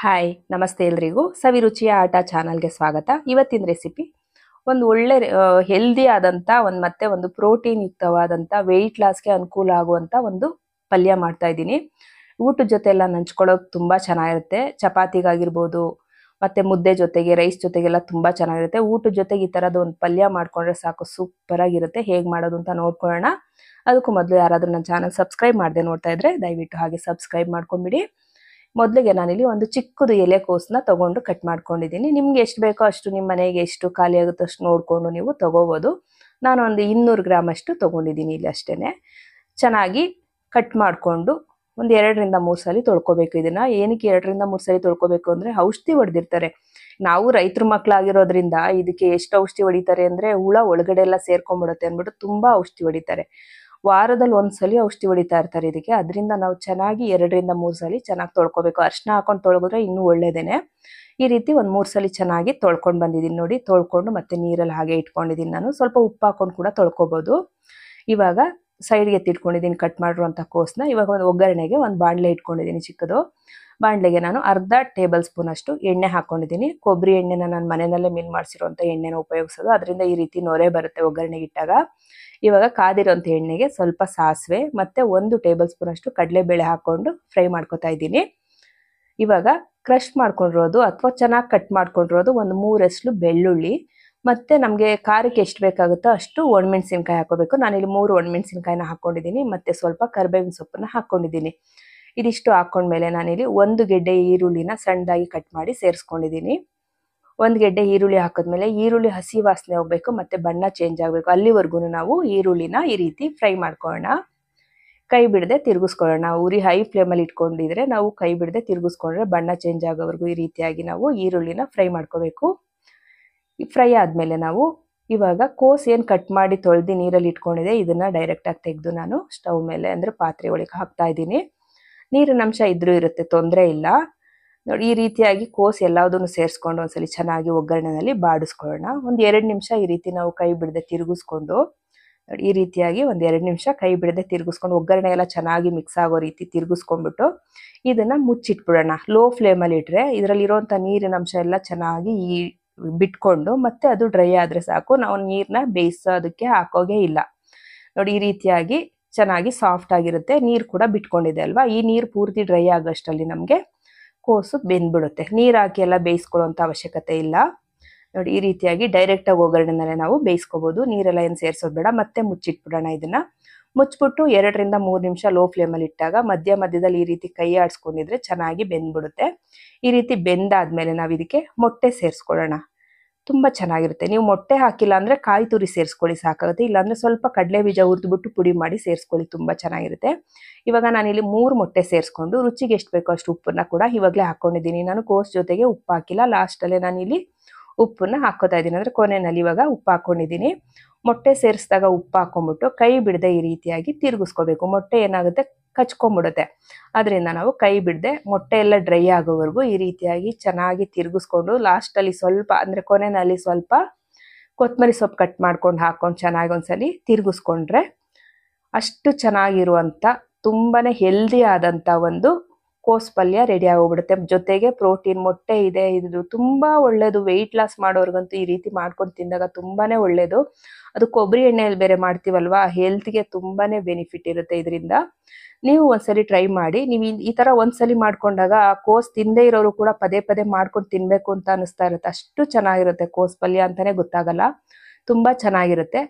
Hi ನಮಸ್ತೆ ಎಲ್ರಿಗೂ ಸವಿರುಚಿಯ ಆಟ ಚಾನಲ್ಗೆ ಸ್ವಾಗತ. ಇವತ್ತಿನ ರೆಸಿಪಿ ಒಂದು ಒಳ್ಳೆ ಹೆಲ್ದಿ ಆದಂಥ ಮತ್ತೆ ಒಂದು ಪ್ರೋಟೀನ್ ಯುಕ್ತವಾದಂಥ ವೆಯ್ಟ್ ಲಾಸ್ಗೆ ಅನುಕೂಲ ಆಗುವಂಥ ಒಂದು ಪಲ್ಯ ಮಾಡ್ತಾ ಇದ್ದೀನಿ. ಊಟದ ಜೊತೆ ಎಲ್ಲ ನಂಚ್ಕೊಳ್ಳೋಕೆ ತುಂಬ ಚೆನ್ನಾಗಿರುತ್ತೆ. ಚಪಾತಿಗಾಗಿರ್ಬೋದು ಮತ್ತು ಮುದ್ದೆ ಜೊತೆಗೆ ರೈಸ್ ಜೊತೆಗೆಲ್ಲ ತುಂಬ ಚೆನ್ನಾಗಿರುತ್ತೆ. ಊಟದ ಜೊತೆಗೆ ಈ ಥರದ ಒಂದು ಪಲ್ಯ ಮಾಡ್ಕೊಂಡ್ರೆ ಸಾಕು, ಸೂಪರಾಗಿರುತ್ತೆ. ಹೇಗೆ ಮಾಡೋದು ಅಂತ ನೋಡ್ಕೊಳ್ಳೋಣ. ಅದಕ್ಕೂ ಮೊದಲು ಯಾರಾದರೂ ನನ್ನ ಚಾನಲ್ ಸಬ್ಸ್ಕ್ರೈಬ್ ಮಾಡದೆ ನೋಡ್ತಾ ಇದ್ರೆ ದಯವಿಟ್ಟು ಹಾಗೆ ಸಬ್ಸ್ಕ್ರೈಬ್ ಮಾಡ್ಕೊಂಬಿಡಿ. ಮೊದಲಿಗೆ ನಾನಿಲ್ಲಿ ಒಂದು ಚಿಕ್ಕದು ಎಲೆಕೋಸನ್ನ ತಗೊಂಡು ಕಟ್ ಮಾಡ್ಕೊಂಡಿದ್ದೀನಿ. ನಿಮ್ಗೆ ಎಷ್ಟು ಬೇಕೋ ಅಷ್ಟು, ನಿಮ್ಮ ಮನೆಗೆ ಎಷ್ಟು ಖಾಲಿ ಆಗುತ್ತೋ ಅಷ್ಟು ನೋಡಿಕೊಂಡು ನೀವು ತಗೋಬೋದು. ನಾನು ಒಂದು 200 ಗ್ರಾಮ್ ಅಷ್ಟು ತೊಗೊಂಡಿದ್ದೀನಿ ಇಲ್ಲಿ ಅಷ್ಟೇ. ಚೆನ್ನಾಗಿ ಕಟ್ ಮಾಡಿಕೊಂಡು ಒಂದು 2ರಿಂದ 3 ಸಲ ತೊಳ್ಕೊಬೇಕು. ಇದನ್ನು ಏನಕ್ಕೆ 2ರಿಂದ 3 ಸಲ ತೊಳ್ಕೊಬೇಕು ಅಂದರೆ ಔಷಧಿ ಹೊಡೆದಿರ್ತಾರೆ. ನಾವು ರೈತರ ಮಕ್ಕಳಾಗಿರೋದ್ರಿಂದ ಇದಕ್ಕೆ ಎಷ್ಟು ಔಷಧಿ ಹೊಡಿತಾರೆ ಅಂದರೆ ಹುಳ ಒಳಗಡೆ ಎಲ್ಲ ಸೇರ್ಕೊಂಡ್ಬಿಡುತ್ತೆ ಅಂದ್ಬಿಟ್ಟು ತುಂಬ ಔಷಧಿ ಹೊಡಿತಾರೆ. ವಾರದಲ್ಲಿ 1 ಸಲ ಔಷಧಿ ಹೊಡಿತಾ ಇರ್ತಾರೆ ಇದಕ್ಕೆ. ಅದರಿಂದ ನಾವು ಚೆನ್ನಾಗಿ 2ರಿಂದ 3 ಸಲ ಚೆನ್ನಾಗಿ ತೊಳ್ಕೊಬೇಕು. ಅರಿಶಿನ ಹಾಕೊಂಡು ತೊಳೆದ್ರೆ ಇನ್ನೂ ಒಳ್ಳೇದೇನೆ. ಈ ರೀತಿ ಒಂದು 3 ಸಲ ಚೆನ್ನಾಗಿ ತೊಳ್ಕೊಂಡು ಬಂದಿದ್ದೀನಿ ನೋಡಿ. ತೊಳ್ಕೊಂಡು ಮತ್ತೆ ನೀರಲ್ಲಿ ಹಾಗೆ ಇಟ್ಕೊಂಡಿದ್ದೀನಿ. ನಾನು ಸ್ವಲ್ಪ ಉಪ್ಪು ಹಾಕೊಂಡು ಕೂಡ ತೊಳ್ಕೊಬೋದು. ಇವಾಗ ಸೈಡ್ಗೆ ಎತ್ತಿಟ್ಕೊಂಡಿದ್ದೀನಿ ಕಟ್ ಮಾಡಿರುವಂಥ ಕೋಸನ್ನ. ಇವಾಗ ಒಂದು ಒಗ್ಗರಣೆಗೆ ಒಂದು ಬಾಣಲೆ ಇಟ್ಕೊಂಡಿದ್ದೀನಿ ಚಿಕ್ಕದು. ಬಾಣಲೆಗೆ ನಾನು ಅರ್ಧ ಟೇಬಲ್ ಸ್ಪೂನ್ ಅಷ್ಟು ಎಣ್ಣೆ ಹಾಕ್ಕೊಂಡಿದ್ದೀನಿ. ಕೊಬ್ಬರಿ ಎಣ್ಣೆನ ನಾನು ಮನೆಯಲ್ಲೇ ಮಿಲ್ ಮಾಡಿಸಿರುವಂಥ ಎಣ್ಣೆನ ಉಪಯೋಗಿಸೋದು. ಅದರಿಂದ ಈ ರೀತಿ ನೊರೆ ಬರುತ್ತೆ ಒಗ್ಗರಣೆಗೆ ಇಟ್ಟಾಗ. ಇವಾಗ ಕಾದಿರೋಂಥ ಎಣ್ಣೆಗೆ ಸ್ವಲ್ಪ ಸಾಸಿವೆ ಮತ್ತು 1 ಟೇಬಲ್ ಸ್ಪೂನ್ ಅಷ್ಟು ಕಡಲೆಬೇಳೆ ಹಾಕ್ಕೊಂಡು ಫ್ರೈ ಮಾಡ್ಕೊತಾ ಇದ್ದೀನಿ. ಇವಾಗ ಕ್ರಷ್ ಮಾಡ್ಕೊಂಡಿರೋದು ಅಥವಾ ಚೆನ್ನಾಗಿ ಕಟ್ ಮಾಡ್ಕೊಂಡಿರೋದು ಒಂದು 3 ಎಸ್ಲು ಬೆಳ್ಳುಳ್ಳಿ ಮತ್ತು ನಮಗೆ ಖಾರಕ್ಕೆ ಎಷ್ಟು ಬೇಕಾಗುತ್ತೋ ಅಷ್ಟು ಒಣಮೆಣಸಿನ್ಕಾಯಿ ಹಾಕೋಬೇಕು. ನಾನಿಲ್ಲಿ 3 ಒಣಮೆಣಸಿನ್ಕಾಯಿನ ಹಾಕ್ಕೊಂಡಿದ್ದೀನಿ ಮತ್ತು ಸ್ವಲ್ಪ ಕರಿಬೇವಿನ ಸೊಪ್ಪನ್ನ ಹಾಕ್ಕೊಂಡಿದ್ದೀನಿ. ಇದಿಷ್ಟು ಹಾಕ್ಕೊಂಡ್ಮೇಲೆ ನಾನಿಲ್ಲಿ 1 ಗೆಡ್ಡೆ ಈರುಳ್ಳಿನ ಸಣ್ಣದಾಗಿ ಕಟ್ ಮಾಡಿ ಸೇರಿಸ್ಕೊಂಡಿದ್ದೀನಿ. 1 ಗೆಡ್ಡೆ ಈರುಳ್ಳಿ ಹಾಕಿದ್ಮೇಲೆ ಈರುಳ್ಳಿ ಹಸಿ ವಾಸನೆ ಹೋಗಬೇಕು ಮತ್ತು ಬಣ್ಣ ಚೇಂಜ್ ಆಗಬೇಕು. ಅಲ್ಲಿವರೆಗೂ ನಾವು ಈರುಳ್ಳಿನ ಈ ರೀತಿ ಫ್ರೈ ಮಾಡ್ಕೊಳ್ಳೋಣ. ಕೈ ಬಿಡದೆ ತಿರುಗಿಸ್ಕೊಳ್ಳೋಣ. ಉರಿ ಹೈ ಫ್ಲೇಮಲ್ಲಿ ಇಟ್ಕೊಂಡಿದ್ರೆ ನಾವು ಕೈ ಬಿಡದೆ ತಿರುಗಿಸ್ಕೊಂಡ್ರೆ ಬಣ್ಣ ಚೇಂಜ್ ಆಗೋವರೆಗೂ ಈ ರೀತಿಯಾಗಿ ನಾವು ಈರುಳ್ಳಿನ ಫ್ರೈ ಮಾಡ್ಕೋಬೇಕು. ಫ್ರೈ ಆದಮೇಲೆ ನಾವು ಇವಾಗ ಕೋಸು ಏನು ಕಟ್ ಮಾಡಿ ತೊಳೆದು ನೀರಲ್ಲಿ ಇಟ್ಕೊಂಡಿದೆ ಇದನ್ನು ಡೈರೆಕ್ಟಾಗಿ ತೆಗೆದು ನಾನು ಸ್ಟವ್ ಮೇಲೆ ಅಂದರೆ ಪಾತ್ರೆ ಒಳಗೆ ಹಾಕ್ತಾ ಇದ್ದೀನಿ. ನೀರಿನ ಅಂಶ ಇದ್ರೂ ಇರುತ್ತೆ, ತೊಂದರೆ ಇಲ್ಲ. ನೋಡಿ ಈ ರೀತಿಯಾಗಿ ಕೋಸು ಎಲ್ಲದನ್ನು ಸೇರಿಸ್ಕೊಂಡು ಒಂದ್ಸಲಿ ಚೆನ್ನಾಗಿ ಒಗ್ಗರಣೆಯಲ್ಲಿ ಬಾಡಿಸ್ಕೊಳ್ಳೋಣ. ಒಂದು 2 ನಿಮಿಷ ಈ ರೀತಿ ನಾವು ಕೈ ಬಿಡದೆ ತಿರುಗಿಸ್ಕೊಂಡು, ನೋಡಿ ಈ ರೀತಿಯಾಗಿ ಒಂದು 2 ನಿಮಿಷ ಕೈ ಬಿಡದೆ ತಿರುಗಿಸ್ಕೊಂಡು ಒಗ್ಗರಣೆ ಎಲ್ಲ ಚೆನ್ನಾಗಿ ಮಿಕ್ಸ್ ಆಗೋ ರೀತಿ ತಿರುಗಿಸ್ಕೊಂಡ್ಬಿಟ್ಟು ಇದನ್ನು ಮುಚ್ಚಿಟ್ಬಿಡೋಣ. ಲೋ ಫ್ಲೇಮಲ್ಲಿ ಇಟ್ಟರೆ ಇದರಲ್ಲಿರೋಂಥ ನೀರಿನ ಅಂಶ ಎಲ್ಲ ಚೆನ್ನಾಗಿ ಬಿಟ್ಕೊಂಡು ಮತ್ತೆ ಅದು ಡ್ರೈ ಆದರೆ ಸಾಕು. ನಾವು ನೀರನ್ನ ಬೇಯಿಸೋದಕ್ಕೆ ಹಾಕೋಗೇ ಇಲ್ಲ. ನೋಡಿ ಈ ರೀತಿಯಾಗಿ ಚೆನ್ನಾಗಿ ಸಾಫ್ಟ್ ಆಗಿರುತ್ತೆ. ನೀರು ಕೂಡ ಬಿಟ್ಕೊಂಡಿದೆ ಅಲ್ವಾ. ಈ ನೀರು ಪೂರ್ತಿ ಡ್ರೈ ಆಗೋಷ್ಟರಲ್ಲಿ ನಮಗೆ ಕೋಸು ಬೆಂದ್ಬಿಡುತ್ತೆ. ನೀರು ಹಾಕಿ ಎಲ್ಲ ಬೇಯಿಸ್ಕೊಳ್ಳೋಂಥ ಅವಶ್ಯಕತೆ ಇಲ್ಲ. ನೋಡಿ ಈ ರೀತಿಯಾಗಿ ಡೈರೆಕ್ಟಾಗಿ ಒಗ್ಗರಣೆನಲ್ಲೇ ನಾವು ಬೇಯಿಸ್ಕೋಬೋದು. ನೀರೆಲ್ಲ ಏನು ಸೇರಿಸೋದು ಬೇಡ. ಮತ್ತೆ ಮುಚ್ಚಿಟ್ಬಿಡೋಣ. ಇದನ್ನು ಮುಚ್ಚಿಬಿಟ್ಟು 2ರಿಂದ 3 ನಿಮಿಷ ಲೋ ಫ್ಲೇಮಲ್ಲಿ ಇಟ್ಟಾಗ ಮಧ್ಯದಲ್ಲಿ ಈ ರೀತಿ ಕೈ ಆಡಿಸ್ಕೊಂಡಿದ್ರೆ ಚೆನ್ನಾಗಿ ಬೆಂದ್ಬಿಡುತ್ತೆ. ಈ ರೀತಿ ಬೆಂದಾದ್ಮೇಲೆ ನಾವು ಇದಕ್ಕೆ ಮೊಟ್ಟೆ ಸೇರಿಸ್ಕೊಳ್ಳೋಣ. ತುಂಬ ಚೆನ್ನಾಗಿರುತ್ತೆ. ನೀವು ಮೊಟ್ಟೆ ಹಾಕಿಲ್ಲ ಅಂದರೆ ಕಾಯಿ ತುರಿ ಸೇರಿಸ್ಕೊಳ್ಳಿ ಸಾಕಾಗುತ್ತೆ. ಇಲ್ಲಾಂದರೆ ಸ್ವಲ್ಪ ಕಡಲೆ ಬೀಜ ಹುರಿದ್ಬಿಟ್ಟು ಪುಡಿ ಮಾಡಿ ಸೇರಿಸ್ಕೊಳ್ಳಿ, ತುಂಬ ಚೆನ್ನಾಗಿರುತ್ತೆ. ಇವಾಗ ನಾನಿಲ್ಲಿ 3 ಮೊಟ್ಟೆ ಸೇರಿಸ್ಕೊಂಡು ರುಚಿಗೆ ಎಷ್ಟು ಬೇಕೋ ಅಷ್ಟು ಉಪ್ಪನ್ನು ಕೂಡ ಇವಾಗಲೇ ಹಾಕ್ಕೊಂಡಿದ್ದೀನಿ. ನಾನು ಕೋಸು ಜೊತೆಗೆ ಉಪ್ಪು ಹಾಕಿಲ್ಲ, ಲಾಸ್ಟಲ್ಲೇ ನಾನಿಲ್ಲಿ ಉಪ್ಪನ್ನು ಹಾಕ್ಕೋತಾ ಇದ್ದೀನಿ. ಅಂದರೆ ಕೊನೆಯಲ್ಲಿ ಇವಾಗ ಉಪ್ಪು ಹಾಕ್ಕೊಂಡಿದ್ದೀನಿ. ಮೊಟ್ಟೆ ಸೇರಿಸಿದಾಗ ಉಪ್ಪು ಹಾಕ್ಕೊಂಬಿಟ್ಟು ಕೈ ಬಿಡದೆ ಈ ರೀತಿಯಾಗಿ ತಿರುಗಿಸ್ಕೋಬೇಕು. ಮೊಟ್ಟೆ ಏನಾಗುತ್ತೆ, ಕಚ್ಕೊಂಡ್ಬಿಡುತ್ತೆ. ಅದರಿಂದ ನಾವು ಕೈ ಬಿಡದೆ ಮೊಟ್ಟೆ ಎಲ್ಲ ಡ್ರೈ ಆಗೋವರೆಗೂ ಈ ರೀತಿಯಾಗಿ ಚೆನ್ನಾಗಿ ತಿರುಗಿಸ್ಕೊಂಡು ಲಾಸ್ಟಲ್ಲಿ ಸ್ವಲ್ಪ ಅಂದರೆ ಕೊನೆಯಲ್ಲಿ ಸ್ವಲ್ಪ ಕೊತ್ತಂಬರಿ ಸೊಪ್ಪು ಕಟ್ ಮಾಡ್ಕೊಂಡು ಹಾಕ್ಕೊಂಡು ಚೆನ್ನಾಗಿ ಒಂದ್ಸಲಿ ತಿರುಗಿಸ್ಕೊಂಡ್ರೆ ಅಷ್ಟು ಚೆನ್ನಾಗಿರುವಂಥ ತುಂಬಾ ಹೆಲ್ದಿ ಆದಂಥ ಒಂದು ಕೋಸು ಪಲ್ಯ ರೆಡಿ ಆಗೋಗ್ಬಿಡುತ್ತೆ. ಜೊತೆಗೆ ಪ್ರೋಟೀನ್ ಮೊಟ್ಟೆ ಇದೆ, ಇದು ತುಂಬ ಒಳ್ಳೆಯದು. ವೆಯ್ಟ್ ಲಾಸ್ ಮಾಡೋರ್ಗಂತೂ ಈ ರೀತಿ ಮಾಡ್ಕೊಂಡು ತಿಂದಾಗ ತುಂಬಾ ಒಳ್ಳೆಯದು. ಅದು ಕೊಬ್ಬರಿ ಎಣ್ಣೆಯಲ್ಲಿ ಬೇರೆ ಮಾಡ್ತೀವಲ್ವಾ, ಹೆಲ್ತ್ಗೆ ತುಂಬಾ ಬೆನಿಫಿಟ್ ಇರುತ್ತೆ ಇದರಿಂದ. ನೀವು ಒಂದ್ಸಲಿ ಟ್ರೈ ಮಾಡಿ. ನೀವು ಈ ಥರ ಒಂದ್ಸಲಿ ಮಾಡ್ಕೊಂಡಾಗ ಆ ಕೋಸು ತಿಂದೇ ಇರೋರು ಕೂಡ ಪದೇ ಪದೇ ಮಾಡ್ಕೊಂಡು ತಿನ್ನಬೇಕು ಅಂತ ಅನಿಸ್ತಾ ಇರುತ್ತೆ. ಅಷ್ಟು ಚೆನ್ನಾಗಿರುತ್ತೆ ಕೋಸು ಪಲ್ಯ ಅಂತಲೇ ಗೊತ್ತಾಗಲ್ಲ. ತುಂಬ ಚೆನ್ನಾಗಿರುತ್ತೆ.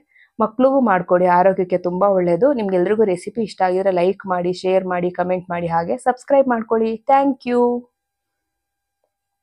ಮಕ್ಳಿಗೂ ಮಾಡಿಕೊಡಿ, ಆರೋಗ್ಯಕ್ಕೆ ತುಂಬ ಒಳ್ಳೆಯದು. ನಿಮ್ಗೆಲ್ರಿಗೂ ರೆಸಿಪಿ ಇಷ್ಟ ಆಗಿದ್ರೆ ಲೈಕ್ ಮಾಡಿ, ಶೇರ್ ಮಾಡಿ, ಕಮೆಂಟ್ ಮಾಡಿ, ಹಾಗೆ ಸಬ್ಸ್ಕ್ರೈಬ್ ಮಾಡ್ಕೊಳ್ಳಿ. Thank you.